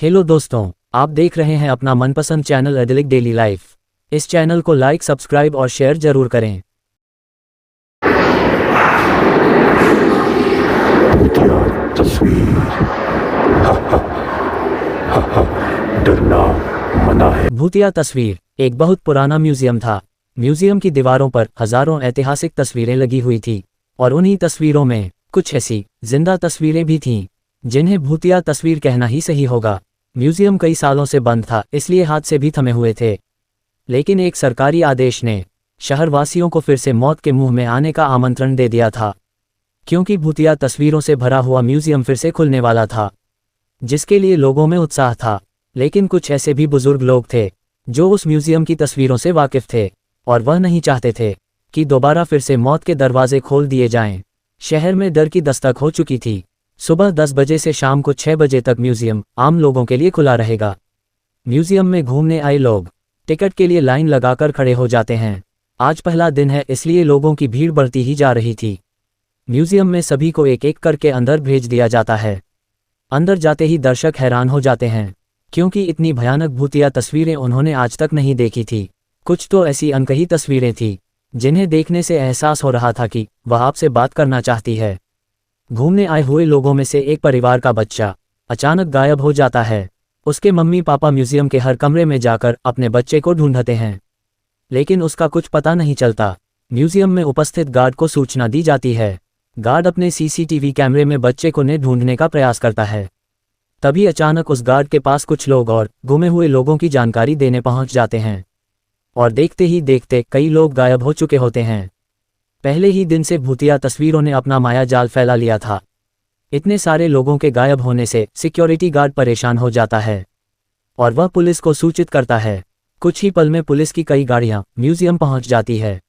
Hello दोस्तों, आप देख रहे हैं अपना मनपसंद चैनल एडिलिक डेली लाइफ। इस चैनल को लाइक, सब्सक्राइब और शेयर जरूर करें। तस्वीर डरना मना है। भूतिया तस्वीर एक बहुत पुराना म्यूजियम था। म्यूजियम की दीवारों पर हजारों ऐतिहासिक तस्वीरें लगी हुई थी और उन्हीं तस्वीरों में कुछ ऐसी जिंदा तस्वीरें भी थीं जिन्हें भूतिया तस्वीर कहना ही सही होगा। म्यूजियम कई सालों से बंद था, इसलिए हाथ से भी थमे हुए थे। लेकिन एक सरकारी आदेश ने शहरवासियों को फिर से मौत के मुंह में आने का आमंत्रण दे दिया था, क्योंकि भूतिया तस्वीरों से भरा हुआ म्यूजियम फिर से खुलने वाला था, जिसके लिए लोगों में उत्साह था। लेकिन कुछ ऐसे भी बुजुर्ग लोग थे जो उस म्यूजियम की तस्वीरों से वाकिफ थे और वह नहीं चाहते थे कि दोबारा फिर से मौत के दरवाजे खोल दिए जाएं। शहर में डर की दस्तक हो चुकी थी। सुबह 10 बजे से शाम को 6 बजे तक म्यूजियम आम लोगों के लिए खुला रहेगा। म्यूजियम में घूमने आए लोग टिकट के लिए लाइन लगाकर खड़े हो जाते हैं। आज पहला दिन है, इसलिए लोगों की भीड़ बढ़ती ही जा रही थी। म्यूजियम में सभी को एक एक करके अंदर भेज दिया जाता है। अंदर जाते ही दर्शक हैरान हो जाते हैं, क्योंकि इतनी भयानक भूतिया तस्वीरें उन्होंने आज तक नहीं देखी थी। कुछ तो ऐसी अनकही तस्वीरें थीं जिन्हें देखने से एहसास हो रहा था कि वह आपसे बात करना चाहती है। घूमने आए हुए लोगों में से एक परिवार का बच्चा अचानक गायब हो जाता है। उसके मम्मी पापा म्यूजियम के हर कमरे में जाकर अपने बच्चे को ढूंढते हैं, लेकिन उसका कुछ पता नहीं चलता। म्यूजियम में उपस्थित गार्ड को सूचना दी जाती है। गार्ड अपने सीसीटीवी कैमरे में बच्चे को ढूंढने का प्रयास करता है। तभी अचानक उस गार्ड के पास कुछ लोग और गुमे हुए लोगों की जानकारी देने पहुंच जाते हैं, और देखते ही देखते कई लोग गायब हो चुके होते हैं। पहले ही दिन से भूतिया तस्वीरों ने अपना माया जाल फैला लिया था। इतने सारे लोगों के गायब होने से सिक्योरिटी गार्ड परेशान हो जाता है और वह पुलिस को सूचित करता है। कुछ ही पल में पुलिस की कई गाड़ियां म्यूजियम पहुंच जाती है।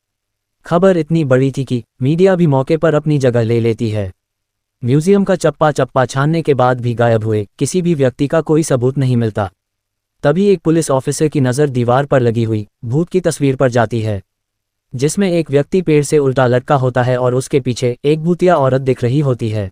खबर इतनी बड़ी थी कि मीडिया भी मौके पर अपनी जगह ले लेती है। म्यूजियम का चप्पा चप्पा छानने के बाद भी गायब हुए किसी भी व्यक्ति का कोई सबूत नहीं मिलता। तभी एक पुलिस ऑफिसर की नज़र दीवार पर लगी हुई भूत की तस्वीर पर जाती है, जिसमें एक व्यक्ति पेड़ से उल्टा लटका होता है और उसके पीछे एक भूतिया औरत दिख रही होती है।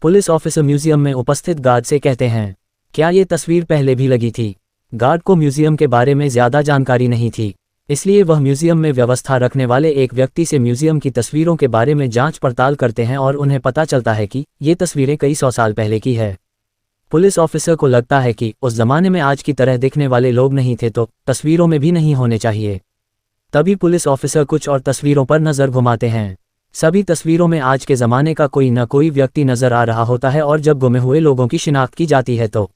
पुलिस ऑफिसर म्यूजियम में उपस्थित गार्ड से कहते हैं, क्या ये तस्वीर पहले भी लगी थी? गार्ड को म्यूजियम के बारे में ज़्यादा जानकारी नहीं थी, इसलिए वह म्यूजियम में व्यवस्था रखने वाले एक व्यक्ति से म्यूजियम की तस्वीरों के बारे में जांच पड़ताल करते हैं और उन्हें पता चलता है कि ये तस्वीरें कई 100 साल पहले की है। पुलिस ऑफिसर को लगता है कि उस जमाने में आज की तरह दिखने वाले लोग नहीं थे, तो तस्वीरों में भी नहीं होने चाहिए। तभी पुलिस ऑफिसर कुछ और तस्वीरों पर नज़र घुमाते हैं। सभी तस्वीरों में आज के ज़माने का कोई न कोई व्यक्ति नज़र आ रहा होता है, और जब गुमे हुए लोगों की शिनाख्त की जाती है तो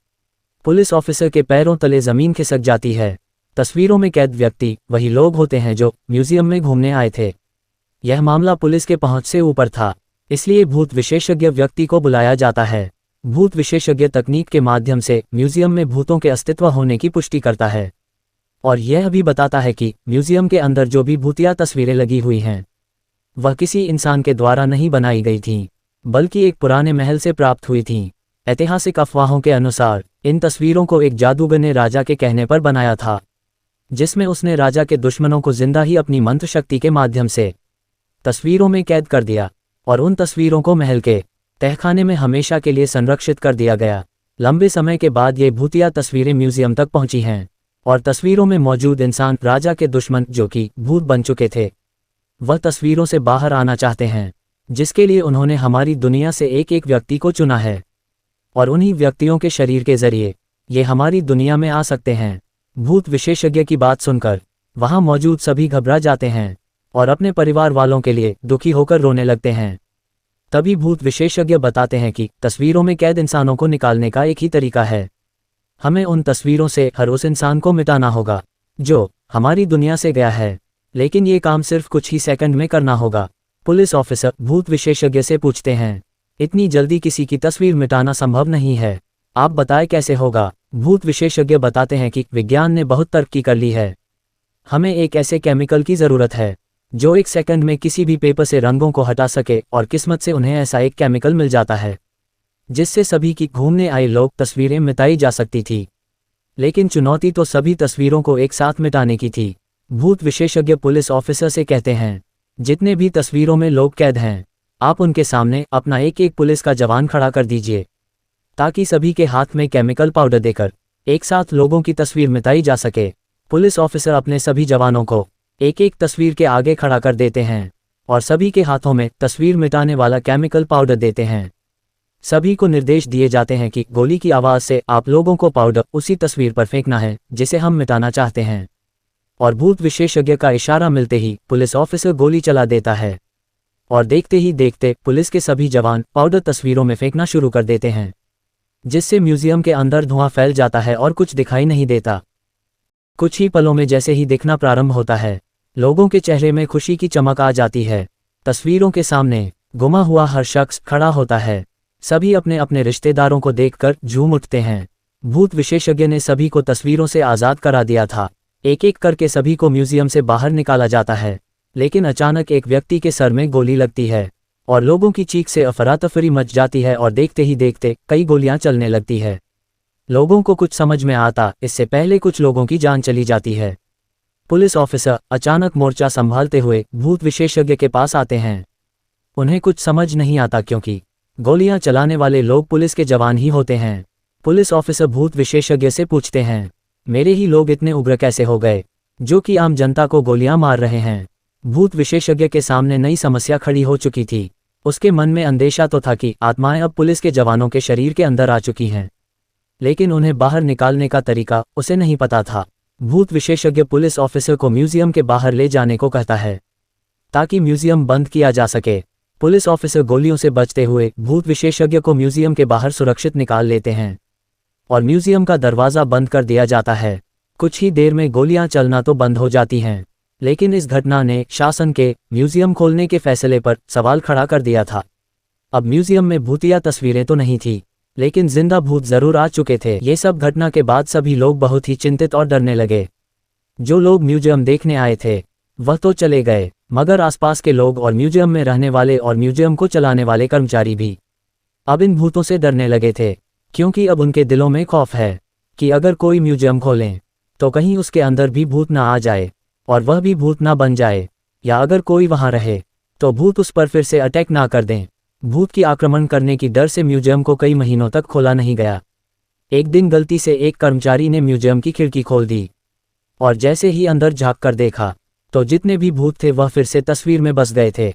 पुलिस ऑफिसर के पैरों तले ज़मीन खिसक जाती है। तस्वीरों में कैद व्यक्ति वही लोग होते हैं जो म्यूजियम में घूमने आए थे। यह मामला पुलिस के पहुंच से ऊपर था, इसलिए भूत विशेषज्ञ व्यक्ति को बुलाया जाता है। भूत विशेषज्ञ तकनीक के माध्यम से म्यूजियम में भूतों के अस्तित्व होने की पुष्टि करता है, और यह भी बताता है कि म्यूजियम के अंदर जो भी भूतिया तस्वीरें लगी हुई हैं वह किसी इंसान के द्वारा नहीं बनाई गई थीं, बल्कि एक पुराने महल से प्राप्त हुई थीं। ऐतिहासिक अफवाहों के अनुसार इन तस्वीरों को एक जादूगर ने राजा के कहने पर बनाया था, जिसमें उसने राजा के दुश्मनों को जिंदा ही अपनी मंत्र शक्ति के माध्यम से तस्वीरों में कैद कर दिया, और उन तस्वीरों को महल के तहखाने में हमेशा के लिए संरक्षित कर दिया गया। लंबे समय के बाद ये भूतिया तस्वीरें म्यूजियम तक पहुंची हैं, और तस्वीरों में मौजूद इंसान राजा के दुश्मन जो कि भूत बन चुके थे, वह तस्वीरों से बाहर आना चाहते हैं, जिसके लिए उन्होंने हमारी दुनिया से एक एक व्यक्ति को चुना है, और उन्हीं व्यक्तियों के शरीर के जरिए ये हमारी दुनिया में आ सकते हैं। भूत विशेषज्ञ की बात सुनकर वहां मौजूद सभी घबरा जाते हैं और अपने परिवार वालों के लिए दुखी होकर रोने लगते हैं। तभी भूत विशेषज्ञ बताते हैं कि तस्वीरों में कैद इंसानों को निकालने का एक ही तरीका है। हमें उन तस्वीरों से हर उस इंसान को मिटाना होगा जो हमारी दुनिया से गया है, लेकिन ये काम सिर्फ कुछ ही सेकंड में करना होगा। पुलिस ऑफिसर भूत विशेषज्ञ से पूछते हैं, इतनी जल्दी किसी की तस्वीर मिटाना संभव नहीं है, आप बताएं कैसे होगा? भूत विशेषज्ञ बताते हैं कि विज्ञान ने बहुत तरक्की कर ली है। हमें एक ऐसे केमिकल की ज़रूरत है जो 1 सेकंड में किसी भी पेपर से रंगों को हटा सके, और किस्मत से उन्हें ऐसा एक केमिकल मिल जाता है जिससे सभी की घूमने आए लोग तस्वीरें मिटाई जा सकती थी। लेकिन चुनौती तो सभी तस्वीरों को एक साथ मिटाने की थी। भूत विशेषज्ञ पुलिस ऑफिसर से कहते हैं, जितने भी तस्वीरों में लोग कैद हैं, आप उनके सामने अपना एक एक पुलिस का जवान खड़ा कर दीजिए। ताकि सभी के हाथ में केमिकल पाउडर देकर एक साथ लोगों की तस्वीर मिटाई जा सके। पुलिस ऑफिसर अपने सभी जवानों को एक एक तस्वीर के आगे खड़ा कर देते हैं और सभी के हाथों में तस्वीर मिटाने वाला केमिकल पाउडर देते हैं। सभी को निर्देश दिए जाते हैं कि गोली की आवाज़ से आप लोगों को पाउडर उसी तस्वीर पर फेंकना है जिसे हम मिटाना चाहते हैं। और भूत विशेषज्ञ का इशारा मिलते ही पुलिस ऑफिसर गोली चला देता है और देखते ही देखते पुलिस के सभी जवान पाउडर तस्वीरों में फेंकना शुरू कर देते हैं, जिससे म्यूजियम के अंदर धुआं फैल जाता है और कुछ दिखाई नहीं देता। कुछ ही पलों में जैसे ही दिखना प्रारंभ होता है, लोगों के चेहरे में खुशी की चमक आ जाती है। तस्वीरों के सामने गुमा हुआ हर शख्स खड़ा होता है। सभी अपने अपने रिश्तेदारों को देखकर झूम उठते हैं। भूत विशेषज्ञ ने सभी को तस्वीरों से आज़ाद करा दिया था। एक एक करके सभी को म्यूजियम से बाहर निकाला जाता है, लेकिन अचानक एक व्यक्ति के सर में गोली लगती है और लोगों की चीख से अफरा-तफरी मच जाती है और देखते ही देखते कई गोलियां चलने लगती है। लोगों को कुछ समझ में आता इससे पहले कुछ लोगों की जान चली जाती है। पुलिस ऑफिसर अचानक मोर्चा संभालते हुए भूत विशेषज्ञ के पास आते हैं। उन्हें कुछ समझ नहीं आता क्योंकि गोलियां चलाने वाले लोग पुलिस के जवान ही होते हैं। पुलिस ऑफिसर भूत विशेषज्ञ से पूछते हैं, मेरे ही लोग इतने उग्र कैसे हो गए जो कि आम जनता को गोलियां मार रहे हैं। भूत विशेषज्ञ के सामने नई समस्या खड़ी हो चुकी थी। उसके मन में अंदेशा तो था कि आत्माएं अब पुलिस के जवानों के शरीर के अंदर आ चुकी हैं, लेकिन उन्हें बाहर निकालने का तरीका उसे नहीं पता था। भूत विशेषज्ञ पुलिस ऑफिसर को म्यूजियम के बाहर ले जाने को कहता है ताकि म्यूजियम बंद किया जा सके। पुलिस ऑफिसर गोलियों से बचते हुए भूत विशेषज्ञ को म्यूजियम के बाहर सुरक्षित निकाल लेते हैं और म्यूजियम का दरवाज़ा बंद कर दिया जाता है। कुछ ही देर में गोलियां चलना तो बंद हो जाती हैं, लेकिन इस घटना ने शासन के म्यूजियम खोलने के फैसले पर सवाल खड़ा कर दिया था। अब म्यूजियम में भूतिया तस्वीरें तो नहीं थी, लेकिन जिंदा भूत जरूर आ चुके थे। ये सब घटना के बाद सभी लोग बहुत ही चिंतित और डरने लगे। जो लोग म्यूजियम देखने आए थे वह तो चले गए, मगर आसपास के लोग और म्यूजियम में रहने वाले और म्यूजियम को चलाने वाले कर्मचारी भी अब इन भूतों से डरने लगे थे, क्योंकि अब उनके दिलों में खौफ है कि अगर कोई म्यूजियम खोलें तो कहीं उसके अंदर भी भूत ना आ जाए और वह भी भूत ना बन जाए, या अगर कोई वहां रहे तो भूत उस पर फिर से अटैक ना कर दें। भूत की आक्रमण करने की डर से म्यूजियम को कई महीनों तक खोला नहीं गया। एक दिन गलती से एक कर्मचारी ने म्यूजियम की खिड़की खोल दी और जैसे ही अंदर झांक कर देखा तो जितने भी भूत थे वह फिर से तस्वीर में बस गए थे,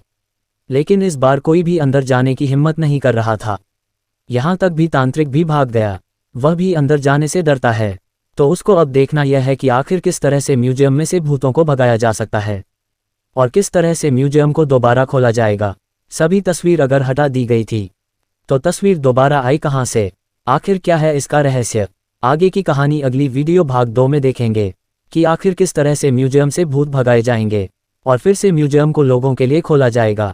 लेकिन इस बार कोई भी अंदर जाने की हिम्मत नहीं कर रहा था। यहाँ तक भी तांत्रिक भी भाग गया, वह भी अंदर जाने से डरता है। तो उसको अब देखना यह है कि आखिर किस तरह से म्यूजियम में से भूतों को भगाया जा सकता है और किस तरह से म्यूजियम को दोबारा खोला जाएगा। सभी तस्वीर अगर हटा दी गई थी तो तस्वीर दोबारा आई कहाँ से? आखिर क्या है इसका रहस्य? आगे की कहानी अगली वीडियो भाग 2 में देखेंगे कि आखिर किस तरह से म्यूजियम से भूत भगाए जाएंगे और फिर से म्यूजियम को लोगों के लिए खोला जाएगा।